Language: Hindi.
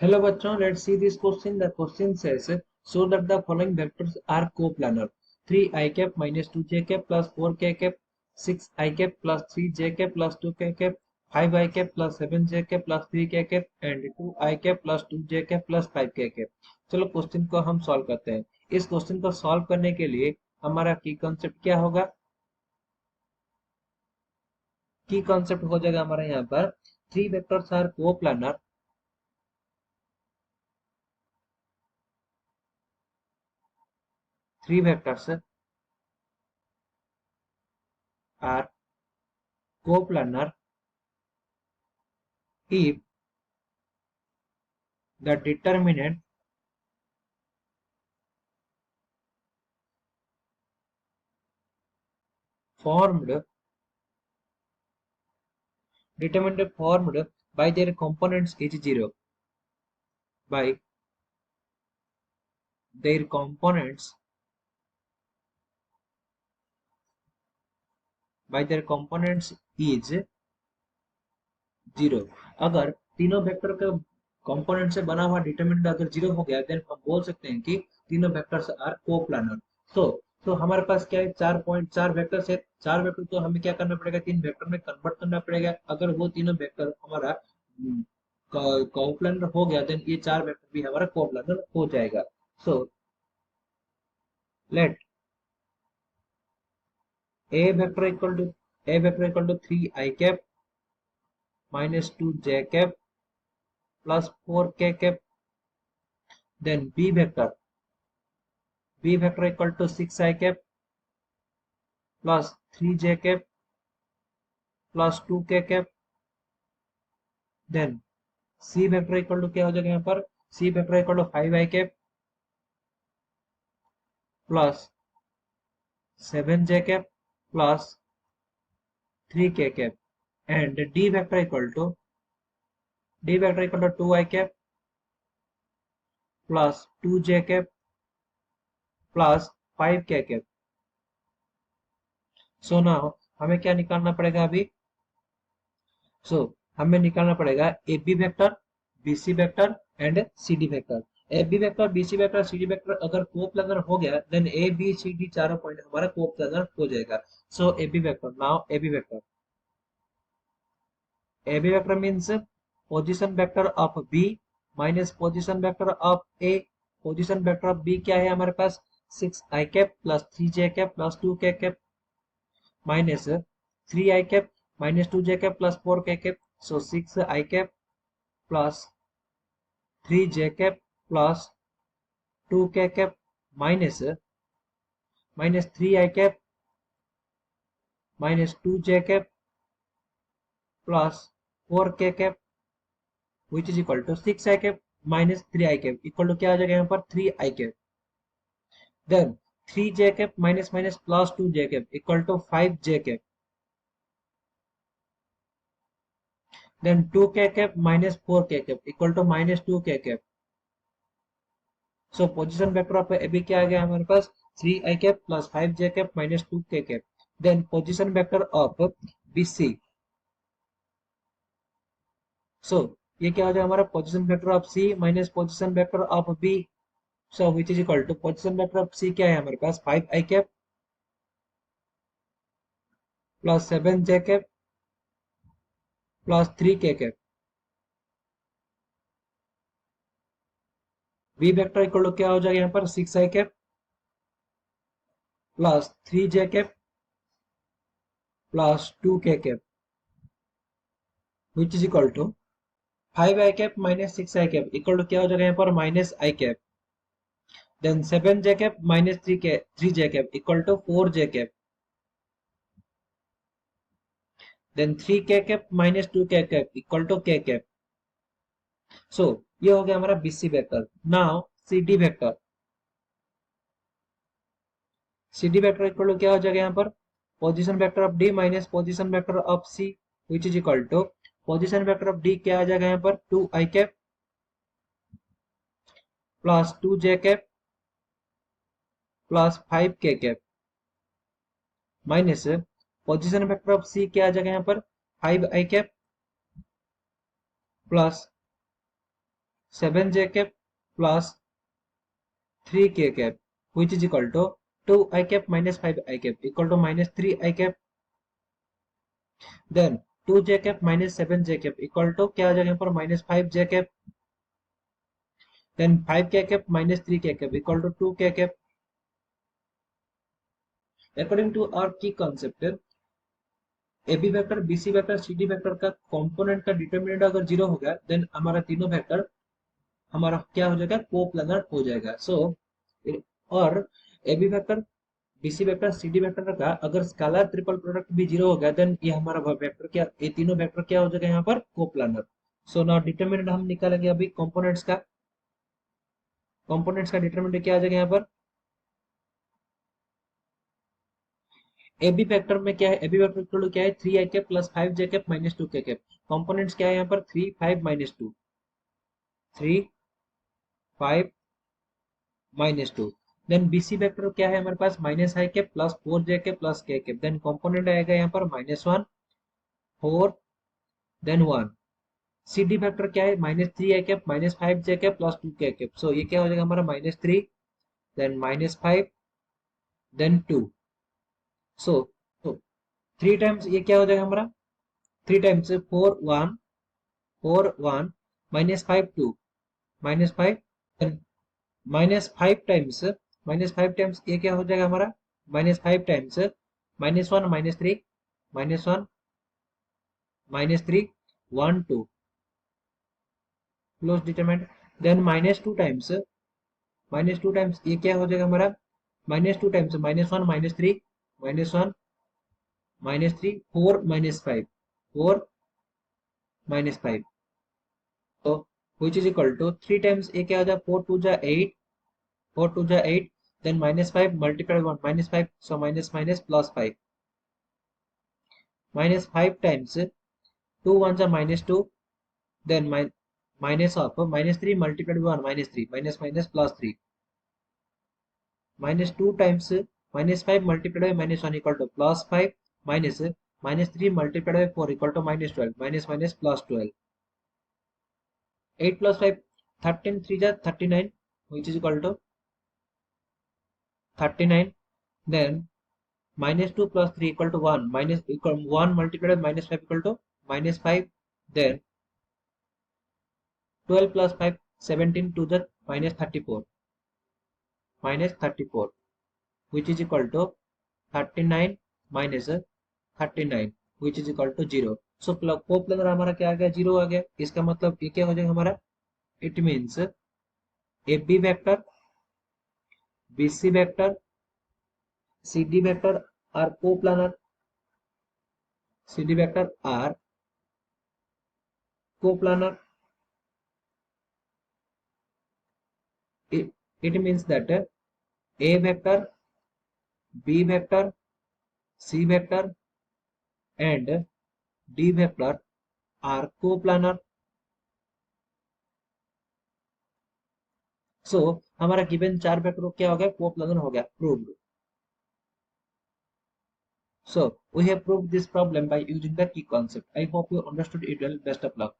Hello bachon, let's see this question. The question says, show that the following vectors are coplanar. 3 I cap minus 2 j cap plus 4 k cap, 6 I cap plus 3 j cap plus 2 k cap, 5 I cap plus 7 j cap plus 3 k cap and 2 I cap plus 2 j cap plus 5 k cap. चलो क्वेश्चन को हम सॉल्व करते हैं. इस क्वेश्चन को सॉल्व करने के लिए हमारा की कॉन्सेप्ट क्या होगा? की कॉन्सेप्ट हो जाएगा हमारा यहाँ पर 3 vectors are coplanar. 3 vectors are coplanar if the determinant formed by their components is 0. By their components is 0. अगर तीनों वेक्टर के कंपोनेंट से बना हुआ डिटरमिनेंट अगर 0 हो गया देन हम बोल सकते हैं कि तीनों वेक्टर्स आर कोप्लानर. तो हमारे पास क्या है? 4 वेक्टर्स है. 4 वेक्टर तो हमें क्या करना पड़ेगा? 3 वेक्टर में कन्वर्ट करना पड़ेगा. अगर वो तीनों वेक्टर हमारा कोप्लानर हो गया देन ये 4 वेक्टर भी हमारा कोप्लानर हो जाएगा. So let a vector equal to 3 I cap minus 2 j cap plus 4 k cap. Then b vector equal to 6 I cap plus 3 j cap plus 2 k cap. Then c vector equal to क्या हो जाएगा यहाँ पर? c vector equal to 5 I cap plus 7 j cap plus 3 k cap. And d vector equal to 2 I cap plus 2 j cap plus 5 k cap. So now हमें क्या निकालना पड़ेगा अभी? हमें निकालना पड़ेगा A B vector, B C vector and C D vector. A B vector, B C vector, C D vector अगर कोप्लानर हो गया then A B C D चारों पॉइंट हमारा कोप्लानर हो जाएगा. So A B vector, now A B vector means position vector of B minus position vector of A. Position vector of B क्या है हमारे पास? 6 आई कैप प्लस 3 जे कैप प्लस 2 के cap minus 3 I cap minus 2 j cap plus 4 k cap. So 6 I cap plus 3 j cap plus 2 k cap minus 3 I cap minus 2 j cap plus 4 k cap which is equal to 6 I cap minus 3 I cap equal to क्या आ जाएगा यहाँ पर? 3 I cap. Then 3 j cap minus minus plus 2 j cap equal to 5 j cap. Then 2 k cap minus 4 k cap equal to minus 2 k cap. So position vector of AB क्या आ गया हमारे पास? 3 I cap plus 5 j cap minus 2 k cap. Then position vector of BC. So ये क्या हो जाएगा हमारा? position vector of C minus position vector of B. So which is equal to position vector of C क्या है हमारे पास? 5 I cap plus 7 j cap plus 3 k cap. B vector equal to क्या हो जाएगा यहाँ पर? 6 I cap plus 3 j cap plus 2 k cap which is equal to 5 I cap minus 6 I cap equal to क्या हो जाएगा यहाँ पर? minus I cap. Then 7 j cap minus 3 j cap equal to 4 j cap. Then 3 k cap minus 2 k cap equal to k cap. So ये हो गया हमारा BC vector. Now CD vector. CD vector equal to क्या हो जाएगा यहाँ पर? Position vector of D minus position vector of C which is equal to position vector of D क्या आ जाएगा यहाँ पर? 2 I cap plus 2 j cap plus 5 k cap minus position vector of C क्या आ जाएगा यहाँ पर? 5 I cap plus 7j cap plus 3k cap, which is equal to 2i cap minus 5i cap equal to minus 3i cap. Then 2j cap minus 7j cap equal to क्या आ जाएगा यहाँ पर minus 5j cap. Then 5k cap minus 3k cap equal to 2k cap. According to our key concept, AB vector, BC vector, CD vector का कंपोनेंट का डिटरमिनेंट अगर जीरो हो गया, देन हमारा तीनों वेक्टर हमारा क्या हो जाएगा, कोप्लानर हो जाएगा. सो और AB vector, BC vector, CD vector का अगर स्केलर ट्रिपल प्रोडक्ट भी जीरो हो गया, देन ये हमारा वेक्टर क्या, ये तीनों वेक्टर क्या हो जाएगा यहाँ पर, कोप्लानर. सो नाउ डिटरमिनेंट हम निकालेंगे अभी कंपोनेंट्स का. कंपोनेंट्स का डिटरमिनेंट क्या आ जाएगा यहाँ पर, AB फैक्टर में क्या है, AB फैक्टर क्या है, 3i cap plus 5j cap minus 2k cap. Components क्या है यहाँ पर, 3 5 minus 2, 3 5 minus 2. Then BC vector क्या है हमारे पास, minus i cap plus 4j cap plus k cap. Then component आएगा यहाँ पर -1 4 देन 1. CD वेक्टर क्या है, minus 3i cap minus 5j cap plus 2k cap. So ये क्या हो जाएगा हमारा, -3 देन -5 देन 2. सो 3 टाइम्स ये क्या हो जाएगा हमारा, 3 times 4 1 4 1 minus 5 2 minus 5 minus 5 times ये क्या हो जाएगा हमारा, -5 times -1 -3 -1 -3 1 2 close determinant. Then -2 times ये क्या हो जाएगा हमारा, -2 टाइम्स -1 -3 -1 -3 4 -5 4 -5. तो which is equal to 3 times ये क्या हो जाएगा, 4 2 जा 8 4 2 जा 8 then -5 multiplied 1 -5 so minus minus plus 5 -5 times 2 1 जा -2 then minus of -3 multiplied 1 -3 minus minus plus 3 -2 times -5 multiplied by -1 equal to plus 5 minus -3 multiplied by 4 equal to -12 minus minus plus 12. 8 plus 5 13 3 जा 39 which is equal to 39. Then -2 plus 3 equal to 1 minus equal 1 multiplied by -5 equal to -5. Then 12 plus 5 17 to the -34 which is equal to 39 minus 39 which is equal to 0. So coplanar हमारा क्या आ गया, 0 आ गया. इसका मतलब ये क्या हो जाएगा हमारा, it means AB vector, BC vector, CD vector are coplanar. CD vector are coplanar. It means that A vector, B vector, C vector and D vector are coplanar. So हमारा गिवन 4 वेक्टर क्या हो गया, कोप्लानर हो गया, proved. So we have proved this problem by using the key concept. I hope you understood it well. Best of luck.